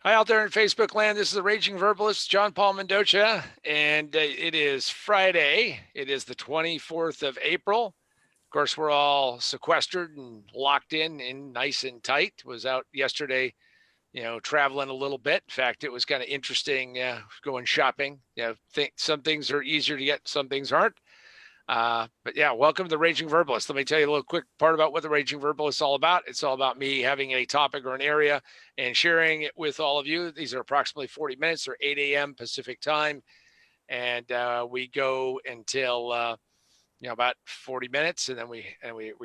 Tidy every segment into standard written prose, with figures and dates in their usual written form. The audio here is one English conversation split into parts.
Hi out there in Facebook land. This is the Raging Verbalist, John Paul Mendoza, and it is Friday. It is the 24th of April. Of course, we're all sequestered and locked in nice and tight. Was out yesterday, traveling a little bit. In fact, it was kind of interesting going shopping. Some things are easier to get, some things aren't. But yeah, welcome to the Raging Verbalist. Let me tell you a little quick part about what the Raging Verbalist is all about. It's all about me having a topic or an area and sharing it with all of you. These are approximately 40 minutes or 8 a.m. Pacific time. And we go until about 40 minutes, and then we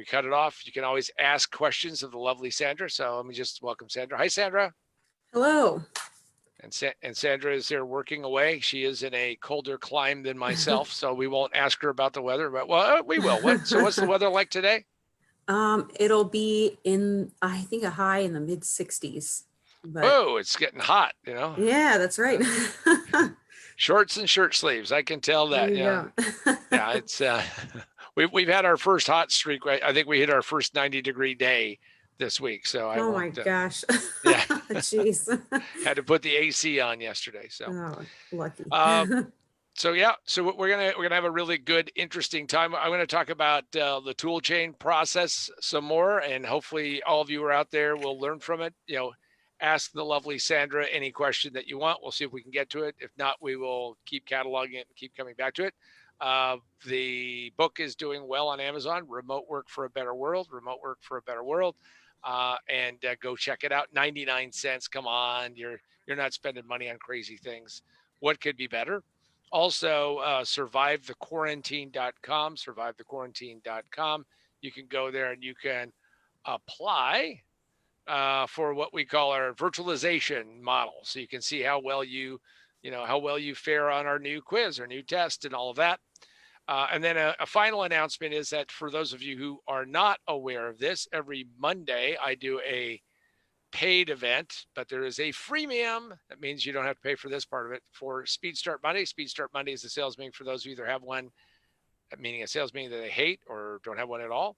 cut it off. You can always ask questions of the lovely Sandra. So let me just welcome Sandra. Hi, Sandra. Hello. And Sandra is there working away. She is in a colder climate than myself, so we won't ask her about the weather, but we will. What's the weather like today? It'll be I think a high in the mid 60s. But oh, it's getting hot, yeah, that's right. Shorts and shirt sleeves. I can tell that. Yeah. Yeah. It's, we've had our first hot streak. I think we hit our first 90-degree day this week. So I oh won't. my gosh. Yeah. Jeez. Had to put the AC on yesterday. So, lucky. So we're gonna have a really good, interesting time. I'm gonna talk about the Toolchain process some more, and hopefully all of you are out there will learn from it. Ask the lovely Sandra any question that you want. We'll see if we can get to it. If not, we will keep cataloging it and keep coming back to it. The book is doing well on Amazon. Remote Work for a Better World. Remote Work for a Better World. And go check it out. 99 cents. Come on, you're not spending money on crazy things. What could be better? Also, survivethequarantine.com, survivethequarantine.com. You can go there and you can apply for what we call our virtualization model. So you can see how well you fare on our new quiz or new test and all of that. And then a final announcement is that for those of you who are not aware of this, every Monday I do a paid event, but there is a freemium. That means you don't have to pay for this part of it for Speed Start Monday. Speed Start Monday is a sales meeting for those who either have one, meaning a sales meeting that they hate or don't have one at all.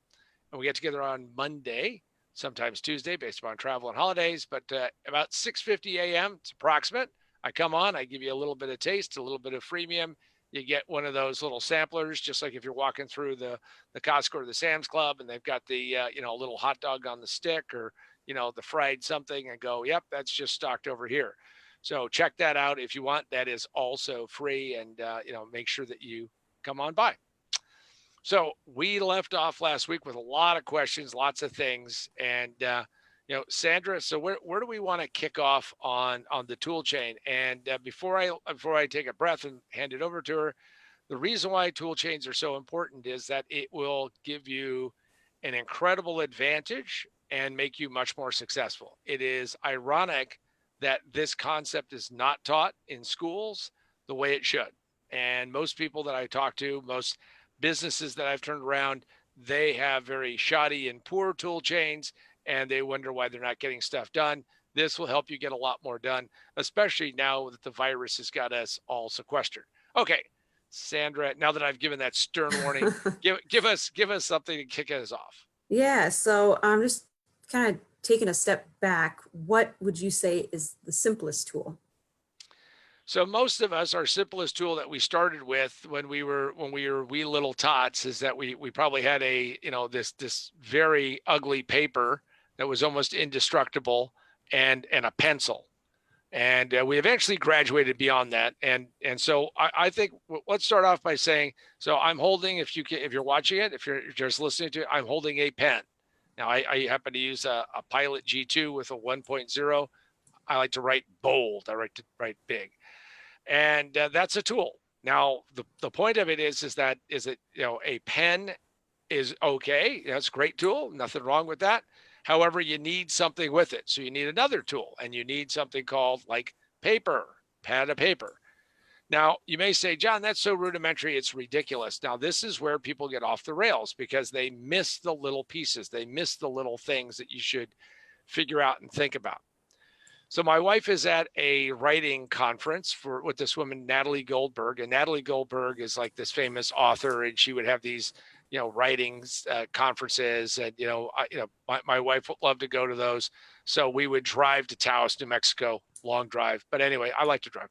And we get together on Monday, sometimes Tuesday, based upon travel and holidays, but about 6:50 a.m. It's approximate. I come on, I give you a little bit of taste, a little bit of freemium. You get one of those little samplers, just like if you're walking through the Costco or the Sam's Club, and they've got the little hot dog on the stick, or the fried something, and go, yep, that's just stocked over here. So check that out if you want. That is also free, and make sure that you come on by. So we left off last week with a lot of questions, lots of things, and Sandra. So where do we want to kick off on the Toolchain? And before I take a breath and hand it over to her, the reason why Toolchains are so important is that it will give you an incredible advantage and make you much more successful. It is ironic that this concept is not taught in schools the way it should. And most people that I talk to, most businesses that I've turned around, they have very shoddy and poor tool chains, and they wonder why they're not getting stuff done. This will help you get a lot more done, especially now that the virus has got us all sequestered. Okay, Sandra, now that I've given that stern warning, give us something to kick us off. Yeah, so I'm just kind of taking a step back. What would you say is the simplest tool? So most of us, our simplest tool that we started with when we were wee little tots is that we probably had this very ugly paper that was almost indestructible and a pencil. And we eventually graduated beyond that. And so I think let's start off by saying, so I'm holding, if you're watching it, if you're just listening to it, I'm holding a pen. Now I happen to use a Pilot G2 with a 1.0. I like to write bold. I like to write big. And that's a tool. Now, the point of it is that a pen is okay. That's a great tool. Nothing wrong with that. However, you need something with it. So you need another tool, and you need something called like paper, pad of paper. Now, you may say, John, that's so rudimentary, it's ridiculous. Now, this is where people get off the rails because they miss the little pieces. They miss the little things that you should figure out and think about. So my wife is at a writing conference with this woman, Natalie Goldberg, and Natalie Goldberg is like this famous author, and she would have these, writings conferences, and my wife would love to go to those. So we would drive to Taos, New Mexico, long drive. But anyway, I like to drive.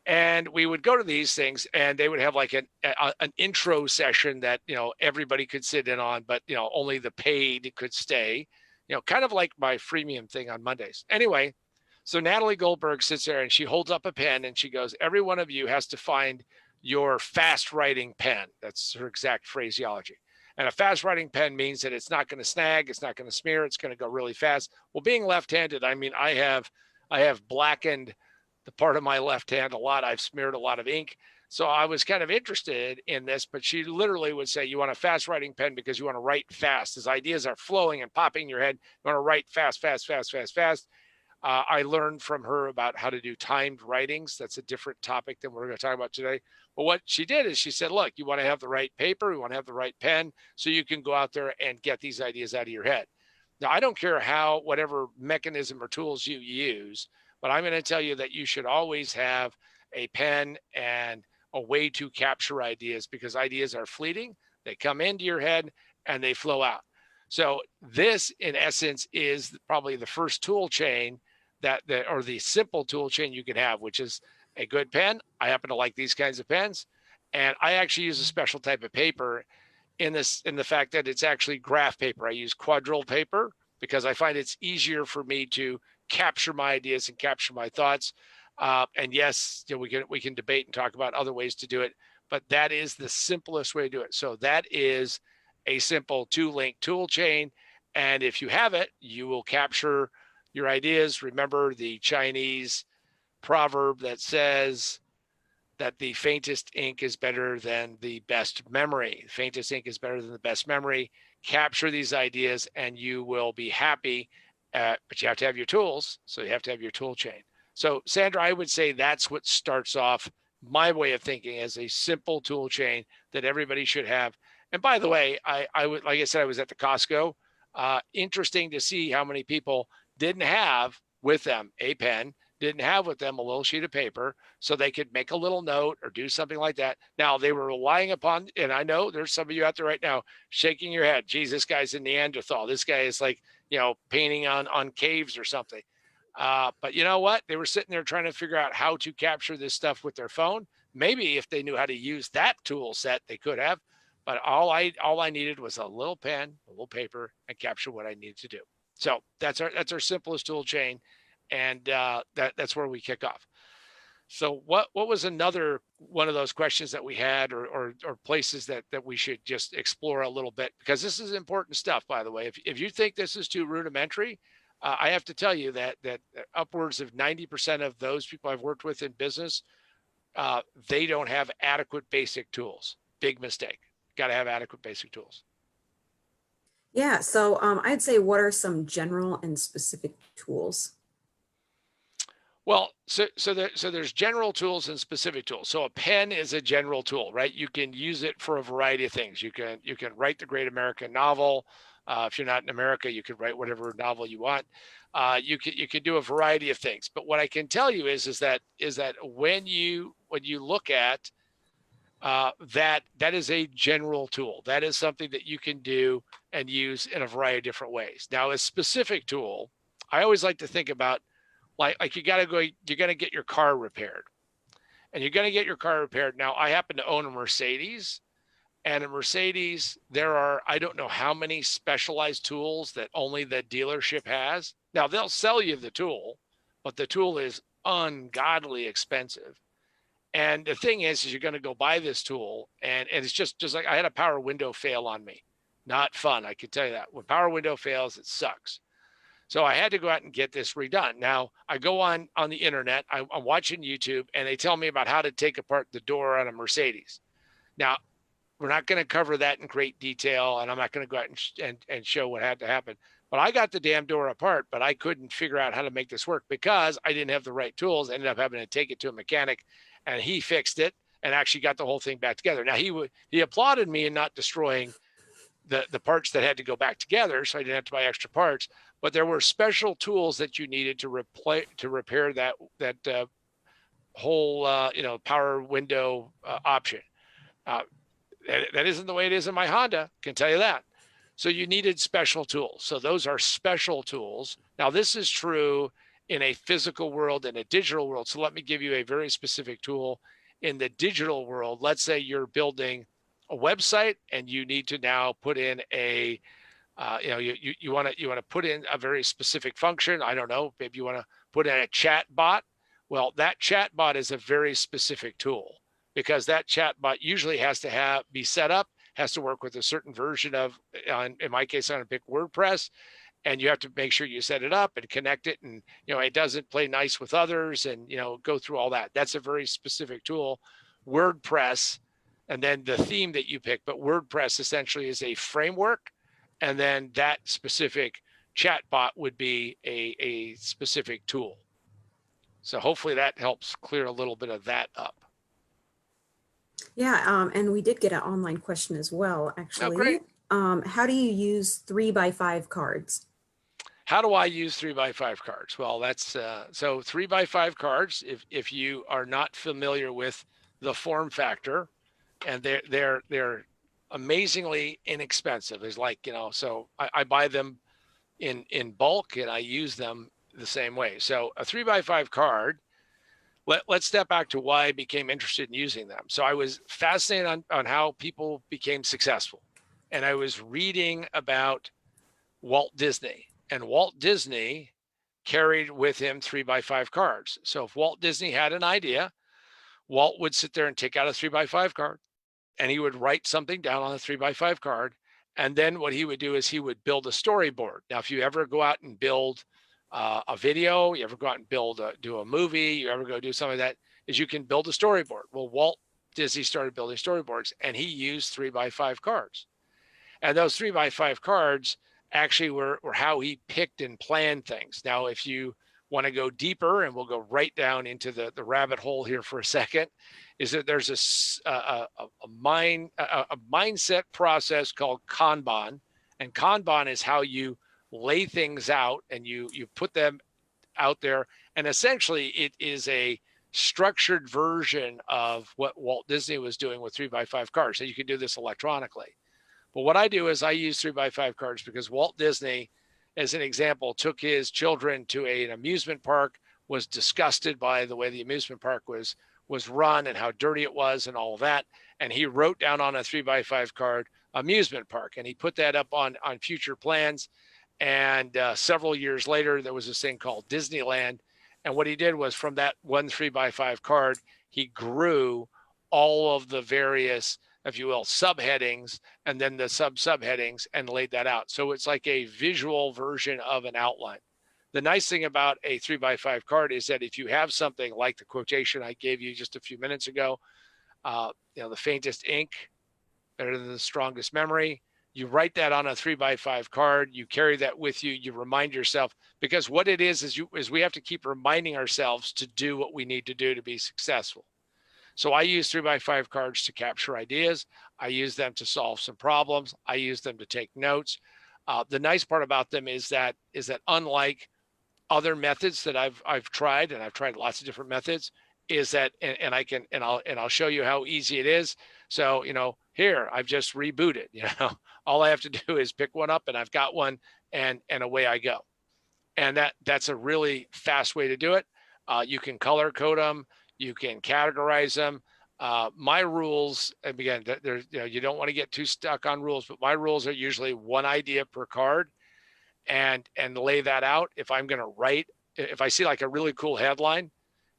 And we would go to these things and they would have like an intro session that, everybody could sit in on, but, only the paid could stay, kind of like my freemium thing on Mondays. Anyway, so Natalie Goldberg sits there and she holds up a pen and she goes, every one of you has to find your fast writing pen. That's her exact phraseology. And a fast writing pen means that it's not going to snag, it's not going to smear, it's going to go really fast. Well, being left-handed, I mean, I have blackened the part of my left hand a lot. I've smeared a lot of ink. So I was kind of interested in this, but she literally would say, you want a fast writing pen because you want to write fast. As ideas are flowing and popping in your head, you want to write fast, fast, fast, fast, fast. I learned from her about how to do timed writings. That's a different topic than we're going to talk about today. But what she did is she said, look, you want to have the right paper, you want to have the right pen, so you can go out there and get these ideas out of your head. Now, I don't care whatever mechanism or tools you use, but I'm going to tell you that you should always have a pen and a way to capture ideas, because ideas are fleeting. They come into your head and they flow out. So this, in essence, is probably the first tool chain or the simple tool chain you can have, which is a good pen. I happen to like these kinds of pens. And I actually use a special type of paper in the fact that it's actually graph paper. I use quadrille paper because I find it's easier for me to capture my ideas and capture my thoughts. And yes, we can debate and talk about other ways to do it, but that is the simplest way to do it. So that is a simple 2-link tool chain. And if you have it, you will capture your ideas. Remember the Chinese proverb that says that the faintest ink is better than the best memory. The faintest ink is better than the best memory. Capture these ideas and you will be happy. But you have to have your tools. So you have to have your tool chain. So Sandra, I would say that's what starts off my way of thinking as a simple tool chain that everybody should have. And by the way, I would, like I said, I was at the Costco. Interesting to see how many people didn't have with them a pen, didn't have with them a little sheet of paper so they could make a little note or do something like that. Now they were relying upon, and I know there's some of you out there right now shaking your head. Geez, this guy's a Neanderthal. This guy is like, painting on caves or something. But you know what? They were sitting there trying to figure out how to capture this stuff with their phone. Maybe if they knew how to use that tool set, they could have. But all I needed was a little pen, a little paper, and capture what I needed to do. So that's our simplest tool chain, and that's where we kick off. So what was another one of those questions that we had, or places that we should just explore a little bit, because this is important stuff, by the way. If you think this is too rudimentary, I have to tell you that upwards of 90% of those people I've worked with in business, they don't have adequate basic tools. Big mistake. Got to have adequate basic tools. Yeah, so I'd say, what are some general and specific tools? Well, so there's general tools and specific tools. So a pen is a general tool, right? You can use it for a variety of things. You can write the great American novel. If you're not in America, you can write whatever novel you want. You can do a variety of things. But what I can tell you is that when you look at that is a general tool. That is something that you can do and use in a variety of different ways. Now, a specific tool, I always like to think about, like you're going to get your car repaired, and you're going to get your car repaired. Now, I happen to own a Mercedes, and a Mercedes, there are, I don't know how many specialized tools that only the dealership has. Now, they'll sell you the tool, but the tool is ungodly expensive. And the thing is you're going to go buy this tool, and it's just like I had a power window fail on me. Not fun, I can tell you that. When power window fails, it sucks. So I had to go out and get this redone. Now I go on the internet, I'm watching YouTube, and they tell me about how to take apart the door on a Mercedes. Now, we're not going to cover that in great detail, and I'm not going to go out and show what had to happen. But I got the damn door apart, but I couldn't figure out how to make this work because I didn't have the right tools. I ended up having to take it to a mechanic, and he fixed it and actually got the whole thing back together. Now he applauded me in not destroying the parts that had to go back together, so I didn't have to buy extra parts. But there were special tools that you needed to repair that whole power window option. That isn't the way it is in my Honda, can tell you that. So you needed special tools. So those are special tools. Now this is true in a physical world and a digital world. So let me give you a very specific tool in the digital world. Let's say you're building a website and you need to now put in a you want to put in a very specific function. I don't know, maybe you want to put in a chat bot. Well, that chat bot is a very specific tool, because that chat bot usually has to be set up, has to work with a certain version of, in my case, on a big WordPress, and you have to make sure you set it up and connect it, and it doesn't play nice with others, and go through all that. That's a very specific tool. WordPress, and then the theme that you pick, but WordPress essentially is a framework, and then that specific chatbot would be a specific tool. So hopefully that helps clear a little bit of that up. Yeah, and we did get an online question as well, actually. Oh, great. How do you use 3x5 cards? How do I use 3x5 cards? Well, that's so 3x5 cards. If you are not familiar with the form factor, and they're amazingly inexpensive. It's like, so I buy them in bulk, and I use them the same way. So a 3x5 card, let's step back to why I became interested in using them. So I was fascinated on how people became successful. And I was reading about Walt Disney, and Walt Disney carried with him 3x5 cards. So if Walt Disney had an idea, Walt would sit there and take out a 3x5 card, and he would write something down on a 3x5 card. And then what he would do is he would build a storyboard. Now, if you ever go out and build a video, you ever go out and do a movie, you ever go do something like that, is you can build a storyboard. Well, Walt Disney started building storyboards, and he used 3x5 cards. And those 3x5 cards actually were how he picked and planned things. Now, if you want to go deeper, and we'll go right down into the rabbit hole here for a second, is that there's a mindset process called Kanban. And Kanban is how you lay things out, and you put them out there. And essentially it is a structured version of what Walt Disney was doing with 3x5 cards. So you can do this electronically. But what I do is I use 3x5 cards because Walt Disney, as an example, took his children to an amusement park, was disgusted by the way the amusement park was run and how dirty it was and all of that. And he wrote down on a 3x5 card, amusement park, and he put that up on future plans. And several years later, there was this thing called Disneyland. And what he did was, from that one 3x5 card, he grew all of the various, if you will, subheadings, and then the subheadings, and laid that out. So it's like a visual version of an outline. The nice thing about a 3x5 card is that if you have something like the quotation I gave you just a few minutes ago, the faintest ink, better than the strongest memory, you write that on a 3x5 card, you carry that with you, you remind yourself, because what it is we have to keep reminding ourselves to do what we need to do to be successful. So I use 3x5 cards to capture ideas. I use them to solve some problems. I use them to take notes. The nice part about them is that unlike other methods that I've tried, and I've tried lots of different methods, is that, and I'll show you how easy it is. So, here I've just rebooted, all I have to do is pick one up, and I've got one, and away I go. And that's a really fast way to do it. You can color code them. You can categorize them. My rules, and again, you don't want to get too stuck on rules, but my rules are usually one idea per card, and lay that out. If I'm going to write, if I see like a really cool headline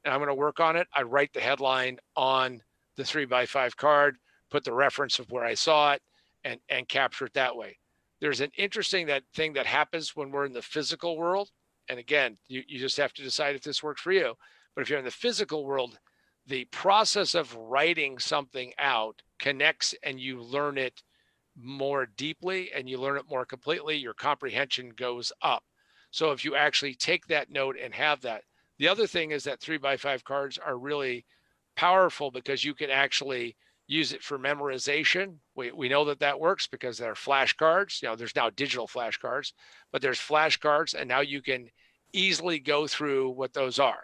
and I'm going to work on it, I write the headline on the 3x5 card, put the reference of where I saw it, and capture it that way. There's an interesting thing that happens when we're in the physical world. And again, you just have to decide if this works for you. But if you're in the physical world, the process of writing something out connects, and you learn it more deeply, and you learn it more completely. Your comprehension goes up. So if you actually take that note and have that. The other thing is that 3x5 cards are really powerful because you can actually use it for memorization. We know that works because there are flashcards. There's now digital flashcards, but there's flashcards, and now you can easily go through what those are.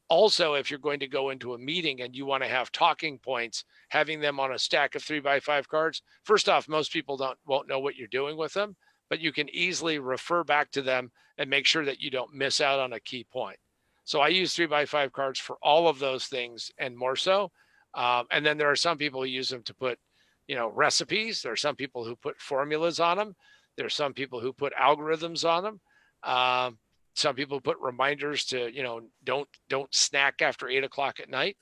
Also, if you're going to go into a meeting and you want to have talking points, having them on a stack of 3x5 cards, first off, most people won't know what you're doing with them, but you can easily refer back to them and make sure that you don't miss out on a key point. So I use 3x5 cards for all of those things and more so. And then there are some people who use them to put, recipes. There are some people who put formulas on them. There are some people who put algorithms on them. Some people put reminders to, don't snack after 8 o'clock at night.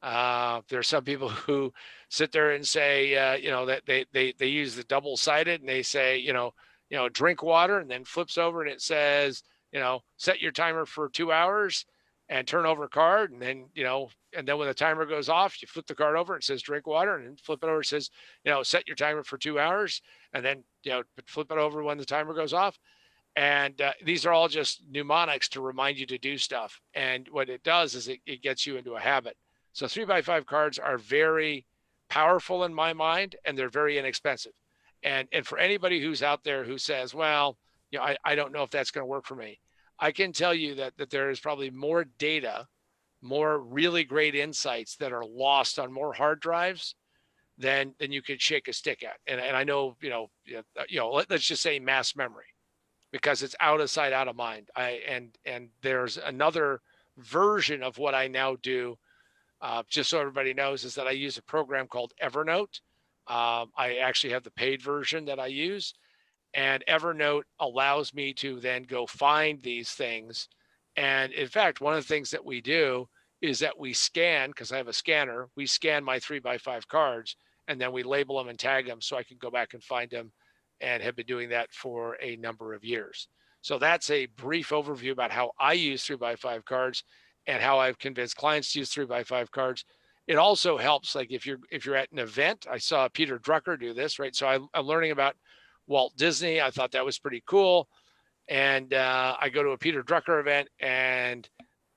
There are some people who sit there and say, that they use the double sided and they say, drink water, and then flips over and it says, set your timer for 2 hours and turn over a card. And then, and then when the timer goes off, you flip the card over, it says drink water, and then flip it over, it says, set your timer for 2 hours. And then, flip it over when the timer goes off. And these are all just mnemonics to remind you to do stuff. And what it does is it gets you into a habit. So 3x5 cards are very powerful in my mind, and they're very inexpensive. And for anybody who's out there who says, well, I don't know if that's going to work for me, I can tell you that there is probably more data, more really great insights that are lost on more hard drives than you could shake a stick at. And I know, let's just say mass memory, because it's out of sight, out of mind. And there's another version of what I now do, just so everybody knows, is that I use a program called Evernote. I actually have the paid version that I use, and Evernote allows me to then go find these things. And in fact, one of the things that we do is that we scan, because I have a scanner, we scan my 3x5 cards, and then we label them and tag them so I can go back and find them, and have been doing that for a number of years. So that's a brief overview about how I use 3x5 cards and how I've convinced clients to use 3x5 cards. It also helps, like if you're at an event. I saw Peter Drucker do this, right? So I'm learning about Walt Disney. I thought that was pretty cool. And I go to a Peter Drucker event, and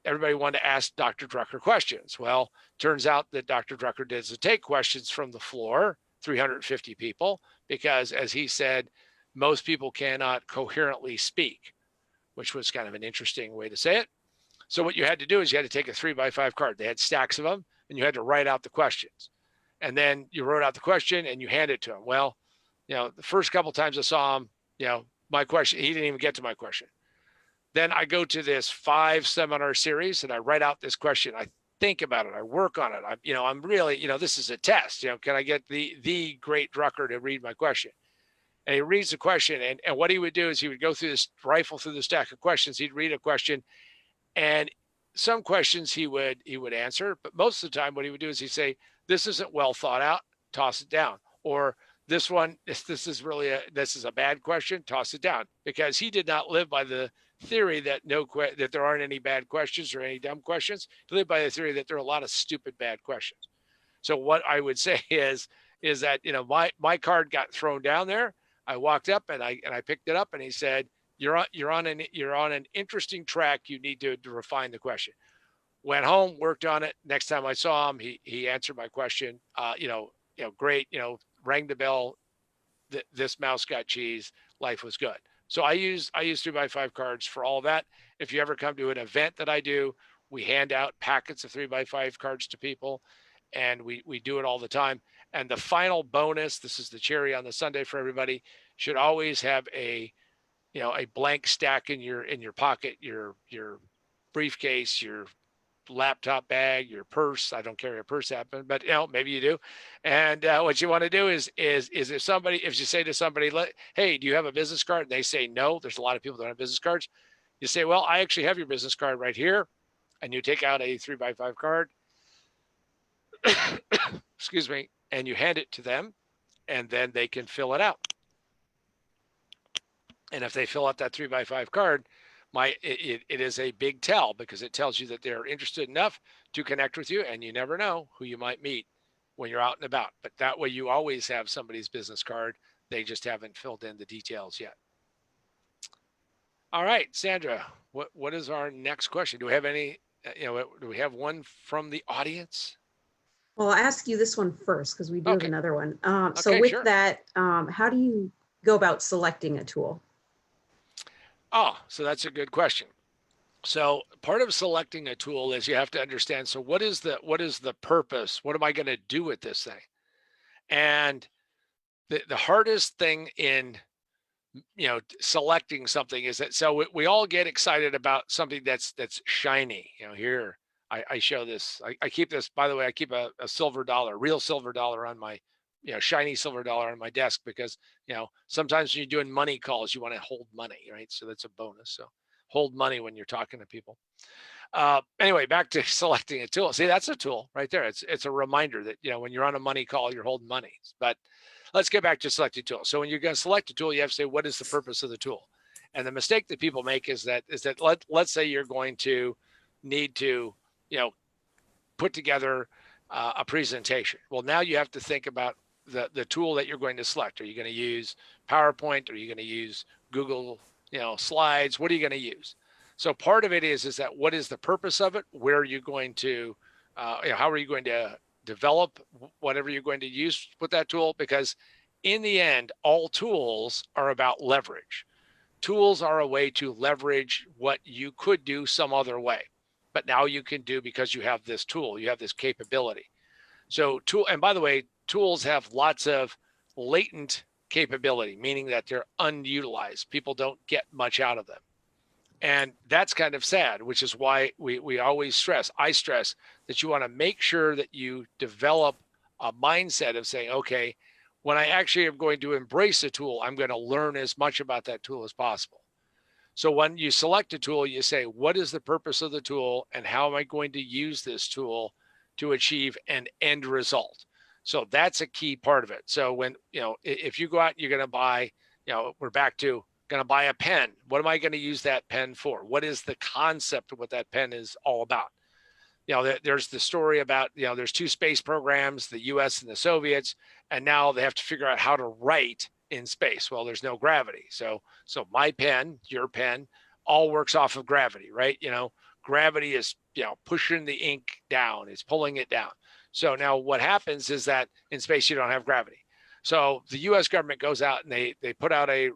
everybody wanted to ask Dr. Drucker questions. Well, turns out that Dr. Drucker doesn't take questions from the floor, 350 people, because as he said, most people cannot coherently speak, which was kind of an interesting way to say it. So what you had to do is you had to take a 3x5 card. They had stacks of them, and you had to write out the questions. And then you wrote out the question and you hand it to him. Well, the first couple of times I saw him, my question, he didn't even get to my question. Then I go to this 5-seminar series and I write out this question. I think about it. I work on it. I'm really, this is a test. Can I get the great Drucker to read my question? And he reads the question, and what he would do is he would go through this, rifle through the stack of questions. He'd read a question, and some questions he would answer, but most of the time what he would do is he'd say, this isn't well thought out, toss it down. Or this one, this is a bad question, toss it down. Because he did not live by the theory that that there aren't any bad questions or any dumb questions. He lived by the theory that there are a lot of stupid bad questions. So what I would say is that, my card got thrown down there. I walked up and I picked it up, and he said, you're on an interesting track. You need to refine the question. Went home, worked on it. Next time I saw him, he answered my question. Great. Rang the bell. This mouse got cheese. Life was good. So I use 3x5 cards for all that. If you ever come to an event that I do, we hand out packets of 3x5 cards to people, and we do it all the time. And the final bonus, this is the cherry on the sundae for everybody, should always have a blank stack in your pocket, your briefcase, your laptop bag, your purse. I don't carry a purse happen, but maybe you do. And what you want to do is if you say to somebody, hey, do you have a business card? And they say no. There's a lot of people that don't have business cards. You say, well, I actually have your business card right here. And you take out a 3x5 card, excuse me, and you hand it to them, and then they can fill it out. And if they fill out that 3x5 card, it is a big tell, because it tells you that they're interested enough to connect with you, and you never know who you might meet when you're out and about. But that way you always have somebody's business card. They just haven't filled in the details yet. All right, Sandra, what is our next question? Do we have any, do we have one from the audience? Well, I'll ask you this one first, because we do have another one. So Okay, with sure. that, how do you go about selecting a tool? Oh, so that's a good question. So part of selecting a tool is you have to understand, so what is the purpose? What am I going to do with this thing? And the hardest thing in selecting something is that, so we all get excited about something that's shiny. Here I show this. I keep this, by the way. I keep a silver dollar, real silver dollar on my, shiny silver dollar on my desk, because sometimes when you're doing money calls, you want to hold money, right? So that's a bonus. So hold money when you're talking to people. Anyway, back to selecting a tool. See, that's a tool right there. It's a reminder that, when you're on a money call, you're holding money. But let's get back to selecting tools. So when you're going to select a tool, you have to say, what is the purpose of the tool? And the mistake that people make is that let's say you're going to need to, put together a presentation. Well, now you have to think about the tool that you're going to select. Are you going to use PowerPoint? Are you going to use Google, Slides? What are you going to use? So part of it is that what is the purpose of it? Where are you going to, how are you going to develop whatever you're going to use with that tool? Because in the end, all tools are about leverage. Tools are a way to leverage what you could do some other way, but now you can do because you have this tool, you have this capability. So and by the way, tools have lots of latent capability, meaning that they're unutilized. People don't get much out of them. And that's kind of sad, which is why we always I stress that you want to make sure that you develop a mindset of saying, okay, when I actually am going to embrace a tool, I'm going to learn as much about that tool as possible. So when you select a tool, you say, what is the purpose of the tool and how am I going to use this tool to achieve an end result? So that's a key part of it. So when, if you go out, you're going to buy, we're back to going to buy a pen. What am I going to use that pen for? What is the concept of what that pen is all about? There's the story about, there's two space programs, the US and the Soviets, and now they have to figure out how to write in space. Well, there's no gravity. So my pen, your pen, all works off of gravity, right? Gravity is, pushing the ink down, it's pulling it down. So now what happens is that in space, you don't have gravity. So the US government goes out and they put out an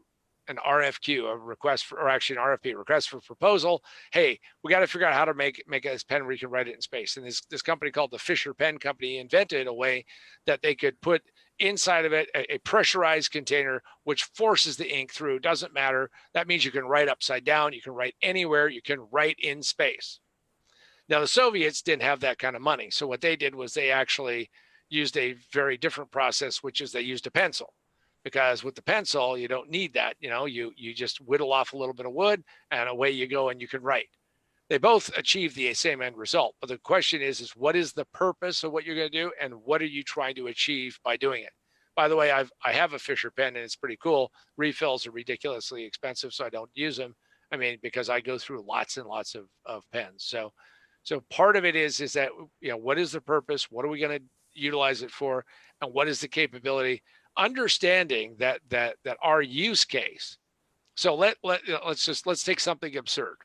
RFQ, a request for, or actually an RFP, request for proposal. Hey, we got to figure out how to make this pen where you can write it in space. And this company called the Fisher Pen Company invented a way that they could put inside of it a pressurized container, which forces the ink through. Doesn't matter. That means you can write upside down. You can write anywhere. You can write in space. Now, the Soviets didn't have that kind of money. So what they did was they actually used a very different process, which is they used a pencil. Because with the pencil, you don't need that. You just whittle off a little bit of wood and away you go and you can write. They both achieve the same end result. But the question is what is the purpose of what you're going to do and what are you trying to achieve by doing it? By the way, I have a Fisher pen and it's pretty cool. Refills are ridiculously expensive, so I don't use them. I mean, because I go through lots and lots of pens. So part of it is that, what is the purpose? What are we going to utilize it for? And what is the capability? Understanding that our use case. So let's take something absurd.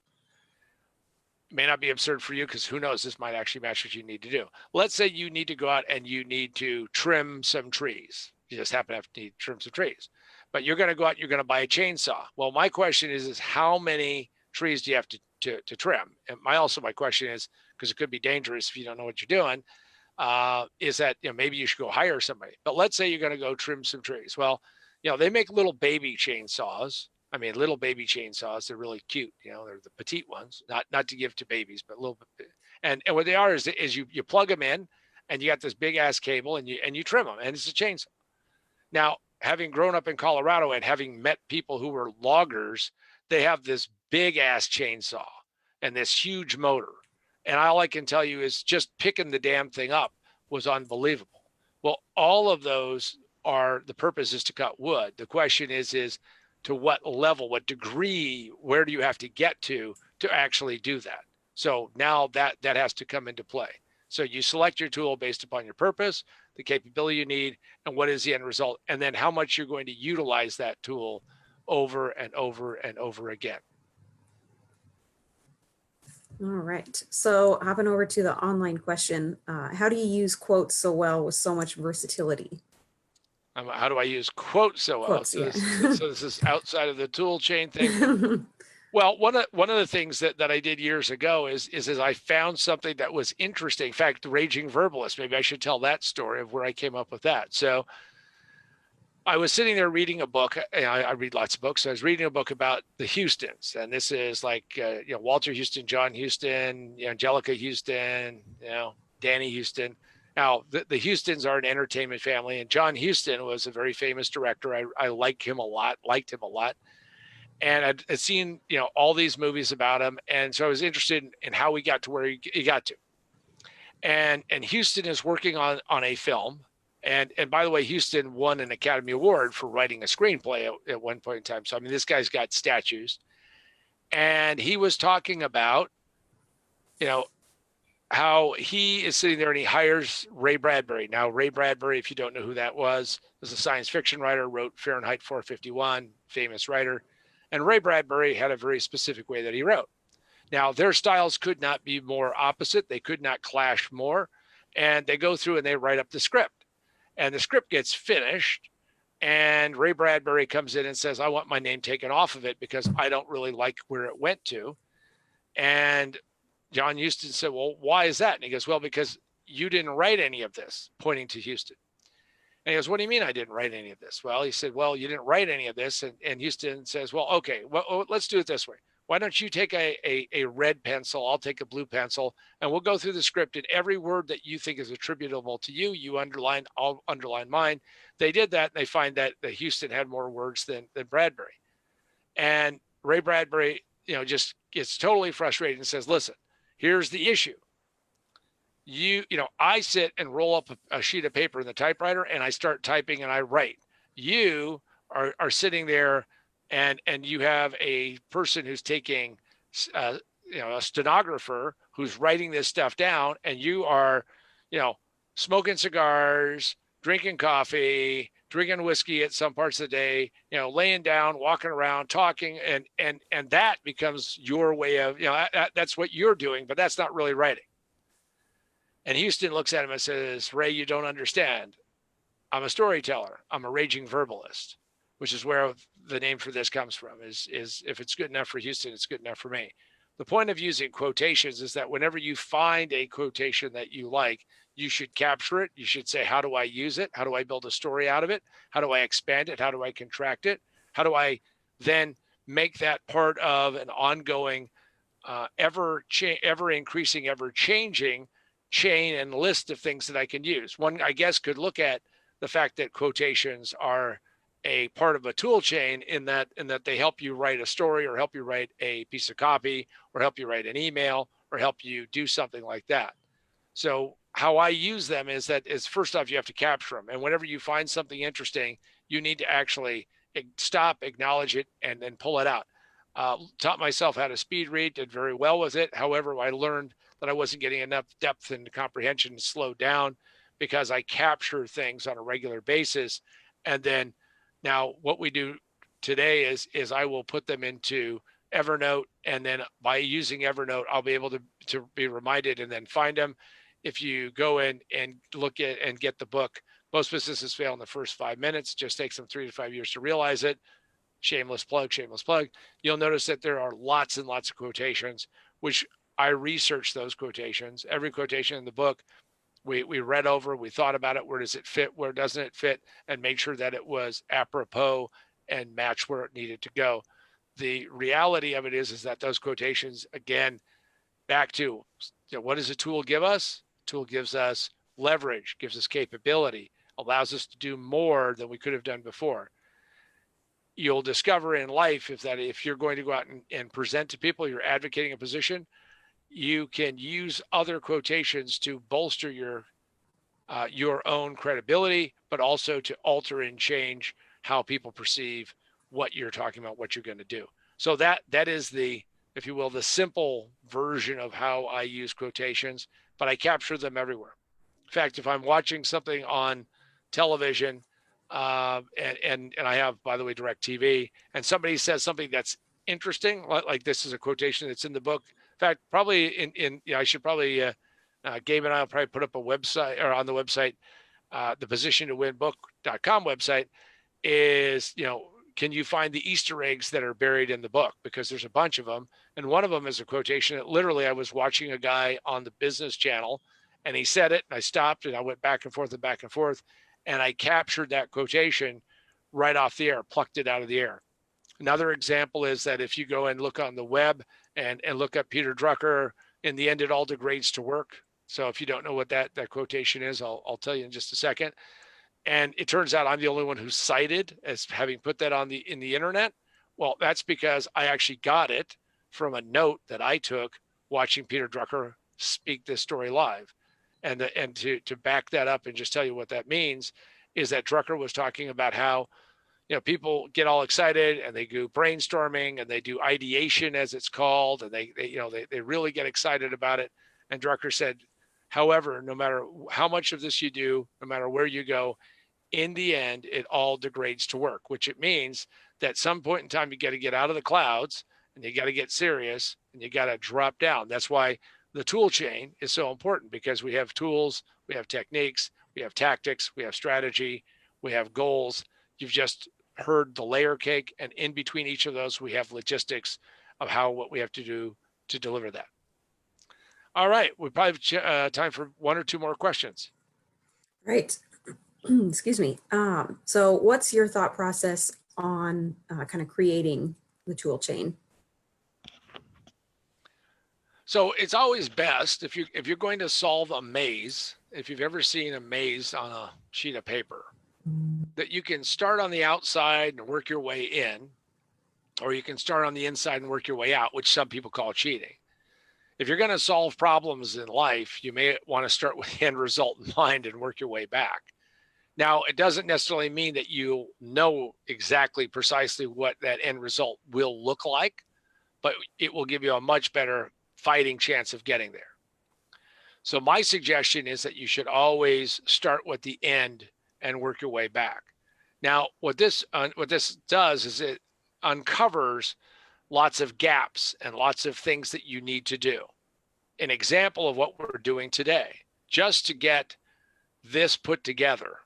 It may not be absurd for you because who knows, this might actually match what you need to do. Let's say you need to go out and you need to trim some trees. You just happen to have to trim some trees, but you're going to go out, you're going to buy a chainsaw. Well, my question is how many trees do you have to trim? And my question is, because it could be dangerous if you don't know what you're doing, is that, maybe you should go hire somebody. But let's say you're going to go trim some trees. Well, they make little baby chainsaws. I mean, little baby chainsaws. They're really cute. They're the petite ones, not to give to babies, but a little bit. And what they are is you plug them in, and you got this big ass cable, and you trim them, and it's a chainsaw. Now, having grown up in Colorado and having met people who were loggers, they have this big ass chainsaw and this huge motor. And all I can tell you is just picking the damn thing up was unbelievable. Well, all of those the purpose is to cut wood. The question is to what level, what degree, where do you have to get to actually do that? So now that has to come into play. So you select your tool based upon your purpose, the capability you need, and what is the end result, and then how much you're going to utilize that tool over and over and over again. All right. So hopping over to the online question, how do you use quotes so well with so much versatility? How do I use quotes so well? Quotes, So, yeah. this is outside of the Toolchain thing. Well, one of the things that I did years ago is I found something that was interesting. In fact, the Raging Verbalist, maybe I should tell that story of where I came up with that. So I was sitting there reading a book. I read lots of books. So I was reading a book about the Houstons, and this is like Walter Houston, John Houston, Angelica Houston, Danny Houston. Now the Houstons are an entertainment family, and John Houston was a very famous director. I like him a lot. Liked him a lot, and I'd seen all these movies about him, and so I was interested in how he got to where he got to. And Houston is working on a film. And by the way, Houston won an Academy Award for writing a screenplay at one point in time. So I mean, this guy's got statues. And he was talking about, how he is sitting there and he hires Ray Bradbury. Now, Ray Bradbury, if you don't know who that was a science fiction writer, wrote Fahrenheit 451, famous writer. And Ray Bradbury had a very specific way that he wrote. Now, their styles could not be more opposite. They could not clash more. And they go through and they write up the script. And the script gets finished. And Ray Bradbury comes in and says, I want my name taken off of it because I don't really like where it went to. And John Huston said, well, why is that? And he goes, well, because you didn't write any of this, pointing to Houston. And he goes, what do you mean I didn't write any of this? Well, he said, well, you didn't write any of this. And Houston says, well, okay, well, let's do it this way. Why don't you take a red pencil? I'll take a blue pencil, and we'll go through the script, and every word that you think is attributable to you, you underline, I'll underline mine. They did that, and they find that Houston had more words than Bradbury. And Ray Bradbury, just gets totally frustrated and says, listen, here's the issue. I sit and roll up a sheet of paper in the typewriter, and I start typing and I write. You are sitting there and you have a person who's taking, a stenographer who's writing this stuff down, and you are, smoking cigars, drinking coffee, drinking whiskey at some parts of the day, laying down, walking around, talking, and that becomes your way of, that's what you're doing, but that's not really writing. And Houston looks at him and says, Ray, you don't understand. I'm a storyteller. I'm a raging verbalist, which is where the name for this comes from, is if it's good enough for Houston, it's good enough for me. The point of using quotations is that whenever you find a quotation that you like, you should capture it. You should say, how do I use it? How do I build a story out of it? How do I expand it? How do I contract it? How do I then make that part of an ongoing, ever increasing, ever changing chain and list of things that I can use? One, I guess, could look at the fact that quotations are a part of a tool chain in that they help you write a story, or help you write a piece of copy, or help you write an email, or help you do something like that. So how I use them is first off, you have to capture them. And whenever you find something interesting, you need to actually stop, acknowledge it, and then pull it out. Taught myself how to speed read, did very well with it. However, I learned that I wasn't getting enough depth and comprehension to slow down because I capture things on a regular basis. And then now what we do today is I will put them into Evernote, and then by using Evernote, I'll be able to be reminded and then find them. If you go in and look at and get the book, Most Businesses Fail in the First 5 Minutes, it just takes them 3 to 5 years to realize it. Shameless plug. You'll notice that there are lots and lots of quotations, which I researched those quotations. Every quotation in the book, we read over, we thought about it. Where does it fit? Where doesn't it fit? And make sure that it was apropos and match where it needed to go. The reality of it is that those quotations, again, back to, what does a tool give us? A tool gives us leverage, gives us capability, allows us to do more than we could have done before. You'll discover in life if you're going to go out and present to people, you're advocating a position, you can use other quotations to bolster your own credibility, but also to alter and change how people perceive what you're talking about, what you're going to do. So that is the, if you will, the simple version of how I use quotations, but I capture them everywhere. In fact, if I'm watching something on television, and I have, by the way, DirecTV, and somebody says something that's interesting, like this is a quotation that's in the book. In fact, probably I should probably, Gabe and I will probably put up a website, or on the website, the positiontowinbook.com website is, can you find the Easter eggs that are buried in the book? Because there's a bunch of them. And one of them is a quotation that literally I was watching a guy on the business channel, and he said it, and I stopped, and I went back and forth and back and forth. And I captured that quotation right off the air, plucked it out of the air. Another example is that if you go and look on the web and look up Peter Drucker, in the end, it all degrades to work. So if you don't know what that quotation is, I'll tell you in just a second. And it turns out I'm the only one who's cited as having put that in the internet. Well, that's because I actually got it from a note that I took watching Peter Drucker speak this story live. And to back that up and just tell you what that means is that Drucker was talking about how, people get all excited and they do brainstorming and they do ideation, as it's called, and they really get excited about it. And Drucker said, however, no matter how much of this you do, no matter where you go, in the end, it all degrades to work, which it means that at some point in time, you got to get out of the clouds and you got to get serious and you got to drop down. That's why the tool chain is so important, because we have tools, we have techniques, we have tactics, we have strategy, we have goals. You've just heard the layer cake, and in between each of those, we have logistics of what we have to do to deliver that. All right, we probably have time for one or two more questions. Right. Excuse me. So what's your thought process on kind of creating the tool chain? So it's always best if you're going to solve a maze, if you've ever seen a maze on a sheet of paper, that you can start on the outside and work your way in, or you can start on the inside and work your way out, which some people call cheating. If you're going to solve problems in life, you may want to start with the end result in mind and work your way back. Now, it doesn't necessarily mean that you know exactly precisely what that end result will look like, but it will give you a much better fighting chance of getting there. So my suggestion is that you should always start with the end and work your way back. Now, what this does is it uncovers lots of gaps and lots of things that you need to do. An example of what we're doing today, just to get this put together,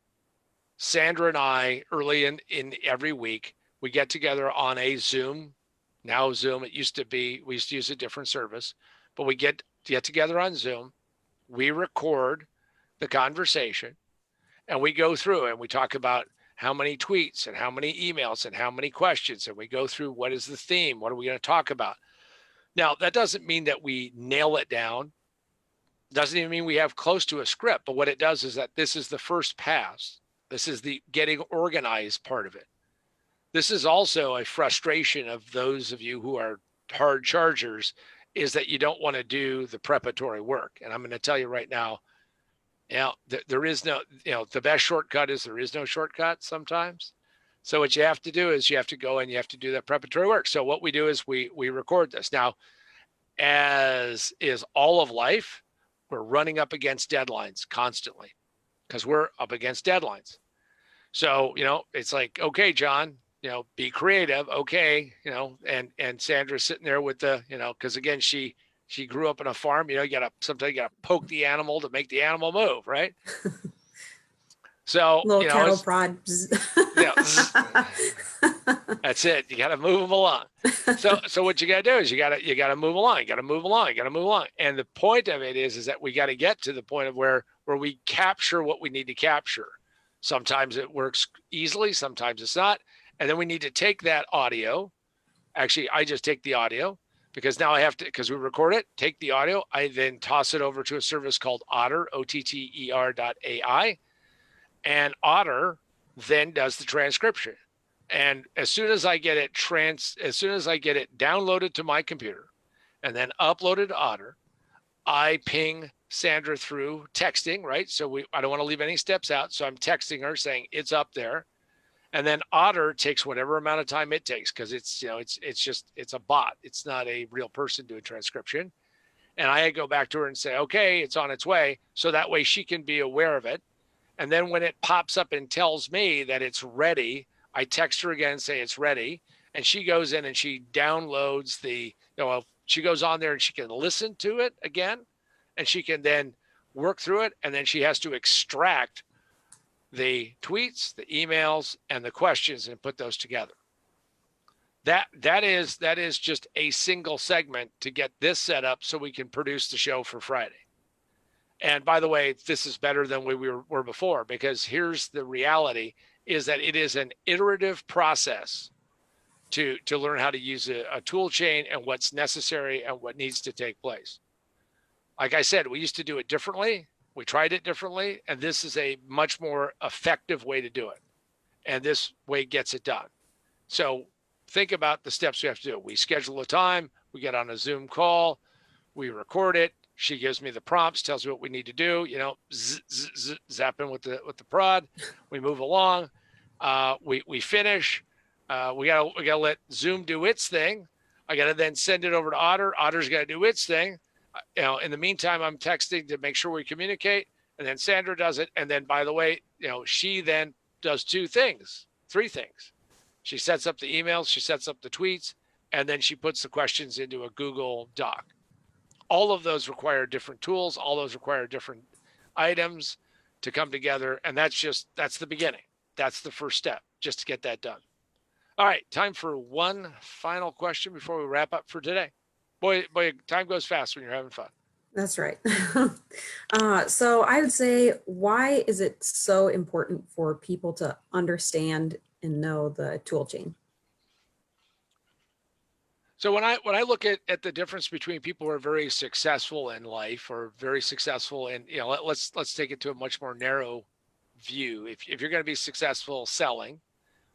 Sandra and I, early in every week, we get together on a Zoom. Now Zoom, it used to be, we used to use a different service, but we get together on Zoom. We record the conversation and we go through and we talk about how many tweets and how many emails and how many questions. And we go through what is the theme? What are we going to talk about? Now, that doesn't mean that we nail it down. Doesn't even mean we have close to a script, but what it does is that this is the first pass. This is the getting organized part of it. This is also a frustration of those of you who are hard chargers, is that you don't want to do the preparatory work. And I'm going to tell you right now, there is no, the best shortcut is there is no shortcut sometimes. So what you have to do is you have to go and you have to do that preparatory work. So what we do is we record this. Now, as is all of life, we're running up against deadlines constantly because we're up against deadlines. So, it's like, okay, John, be creative. Okay. And Sandra's sitting there with the, because again, she grew up on a farm, sometimes you gotta poke the animal to make the animal move. Right. So, little cattle prod. That's it. You got to move them along. So what you got to do is you got to move along. You got to move along. And the point of it is that we got to get to the point of where we capture what we need to capture. Sometimes it works easily. Sometimes it's not. And then we need to take that audio. Actually, I just take the audio because now I have to, because we record it, take the audio. I then toss it over to a service called Otter, OTTER.ai. And Otter then does the transcription. And as soon as I get it downloaded to my computer and then uploaded to Otter, I ping Sandra through texting, right? So I don't want to leave any steps out. So I'm texting her saying it's up there. And then Otter takes whatever amount of time it takes, because it's a bot. It's not a real person doing transcription. And I go back to her and say, okay, it's on its way. So that way she can be aware of it. And then when it pops up and tells me that it's ready, I text her again and say it's ready. And she goes in and she downloads she goes on there and she can listen to it again. And she can then work through it. And then she has to extract the tweets, the emails, and the questions and put those together. That is just a single segment to get this set up so we can produce the show for Friday. And by the way, this is better than we were before, because here's the reality is that it is an iterative process to learn how to use a tool chain and what's necessary and what needs to take place. Like I said, we used to do it differently. We tried it differently, and this is a much more effective way to do it. And this way gets it done. So think about the steps we have to do. We schedule a time, we get on a Zoom call, we record it. She gives me the prompts, tells me what we need to do. Zapping with the prod. We move along. We finish. We gotta let Zoom do its thing. I gotta then send it over to Otter. Otter's gotta do its thing. In the meantime, I'm texting to make sure we communicate, and then Sandra does it. And then, by the way, she then does three things. She sets up the emails, she sets up the tweets, and then she puts the questions into a Google Doc. All of those require different tools. All those require different items to come together. And that's the beginning. That's the first step, just to get that done. All right, time for one final question before we wrap up for today. Boy, time goes fast when you're having fun. That's right. So I would say, why is it so important for people to understand and know the tool chain? So when I look at the difference between people who are very successful in life or very successful in, let's take it to a much more narrow view. If you're going to be successful selling,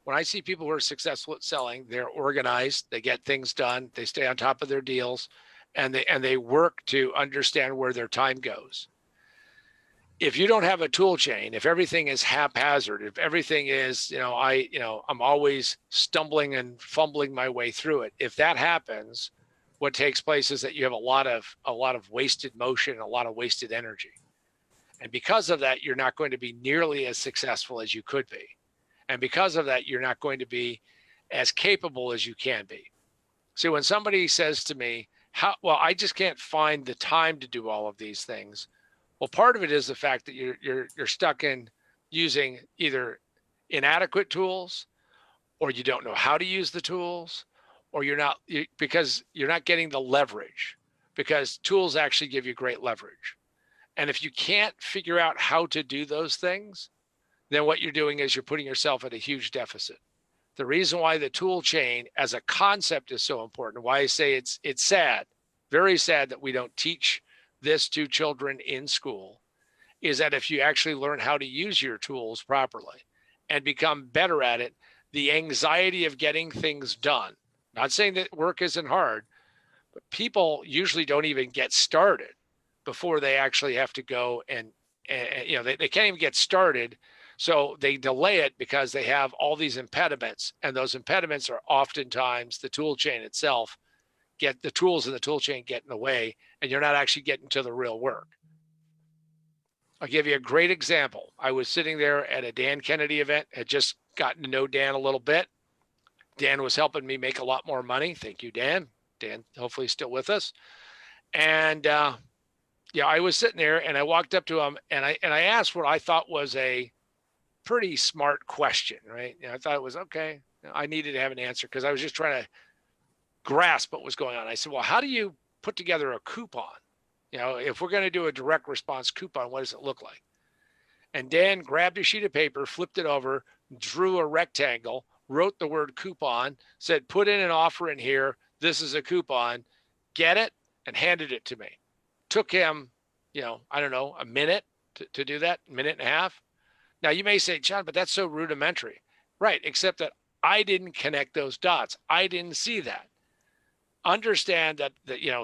when I see people who are successful at selling, they're organized, they get things done, they stay on top of their deals, and they work to understand where their time goes. If you don't have a tool chain, if everything is haphazard, if everything is, I'm always stumbling and fumbling my way through it. If that happens, what takes place is that you have a lot of wasted motion, a lot of wasted energy. And because of that, you're not going to be nearly as successful as you could be. And because of that, you're not going to be as capable as you can be. So when somebody says to me, I just can't find the time to do all of these things. Well, part of it is the fact that you're stuck in using either inadequate tools, or you don't know how to use the tools, or because you're not getting the leverage, because tools actually give you great leverage. And if you can't figure out how to do those things, then what you're doing is you're putting yourself at a huge deficit. The reason why the tool chain as a concept is so important, why I say it's sad, very sad that we don't teach this to children in school, is that if you actually learn how to use your tools properly and become better at it, the anxiety of getting things done, not saying that work isn't hard, but people usually don't even get started before they actually have to go and they can't even get started. So they delay it because they have all these impediments, and those impediments are oftentimes the tool chain itself. Get the tools in the tool chain get in the way, and you're not actually getting to the real work. I'll give you a great example. I was sitting there at a Dan Kennedy event, had just gotten to know Dan a little bit. Dan was helping me make a lot more money. Thank you, Dan. Dan, hopefully still with us. And I was sitting there, and I walked up to him, and I asked what I thought was a pretty smart question, right? I thought it was okay. I needed to have an answer because I was just trying to grasp what was going on. I said, well, how do you put together a coupon? If we're going to do a direct response coupon, what does it look like? And Dan grabbed a sheet of paper, flipped it over, drew a rectangle, wrote the word coupon, said, put in an offer in here. This is a coupon. Get it? And handed it to me. Took him, I don't know, a minute to do that, minute and a half. Now you may say, John, but that's so rudimentary. Right, except that I didn't connect those dots. I didn't see that. Understand that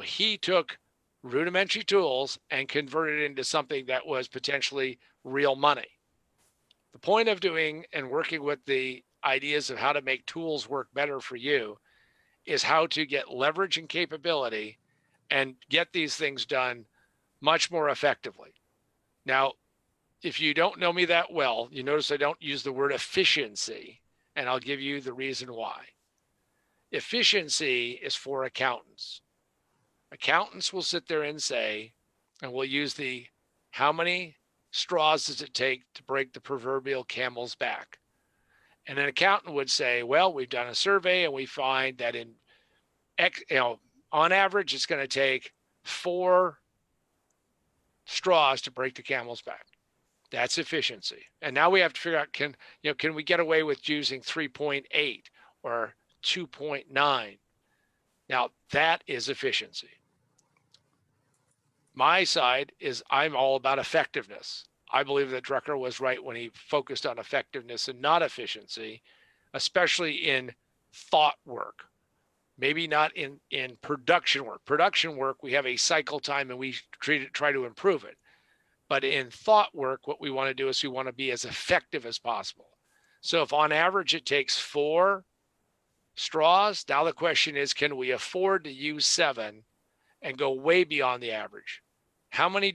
he took rudimentary tools and converted it into something that was potentially real money. The point of doing and working with the ideas of how to make tools work better for you is how to get leverage and capability and get these things done much more effectively. Now, if you don't know me that well, you notice I don't use the word efficiency, and I'll give you the reason why. Efficiency is for accountants. Accountants will sit there and say, and we'll use the how many straws does it take to break the proverbial camel's back? And an accountant would say, well, we've done a survey and we find that on average, it's going to take 4 straws to break the camel's back. That's efficiency. And now we have to figure out, can we get away with using 3.8 or 2.9? Now that is efficiency. My side is I'm all about effectiveness. I believe that Drucker was right when he focused on effectiveness and not efficiency, especially in thought work. Maybe not in production work. Production work, we have a cycle time and we try to improve it. But in thought work, what we want to do is we want to be as effective as possible. So if on average it takes 4 straws, now the question is, can we afford to use 7 and go way beyond the average? How many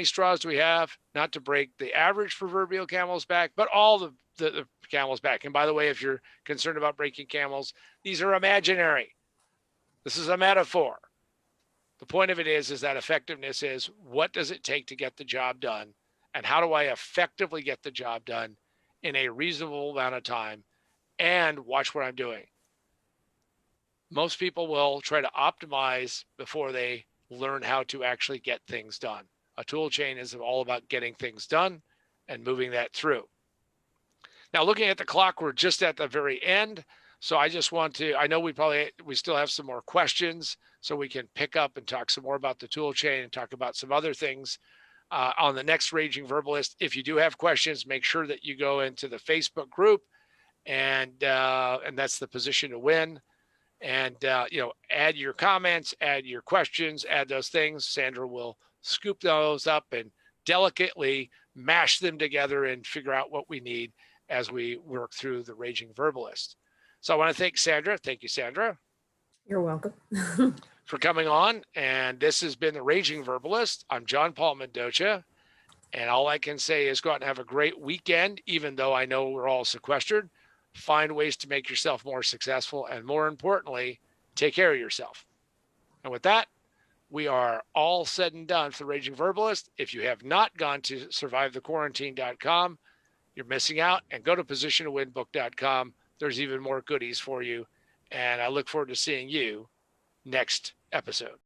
straws do we have? Not to break the average proverbial camel's back, but all the camel's back. And by the way, if you're concerned about breaking camels, these are imaginary. This is a metaphor. The point of it is that effectiveness is, what does it take to get the job done? And how do I effectively get the job done in a reasonable amount of time? And watch what I'm doing. Most people will try to optimize before they learn how to actually get things done. A tool chain is all about getting things done and moving that through. Now, looking at the clock, we're just at the very end. So I just want to, I know we still have some more questions, so we can pick up and talk some more about the tool chain and talk about some other things on the next Raging Verbalist. If you do have questions, make sure that you go into the Facebook group, and that's the Position to Win. And add your comments, add your questions, add those things. Sandra will scoop those up and delicately mash them together and figure out what we need as we work through the Raging Verbalist. So I want to thank Sandra. Thank you, Sandra. You're welcome. For coming on. And this has been the Raging Verbalist. I'm John Paul Mendoza. And all I can say is go out and have a great weekend, even though I know we're all sequestered. Find ways to make yourself more successful, and more importantly, take care of yourself. And with that, we are all said and done for the Raging Verbalist. If you have not gone to survivethequarantine.com, you're missing out, and go to positiontowinbook.com. There's even more goodies for you. And I look forward to seeing you next episode.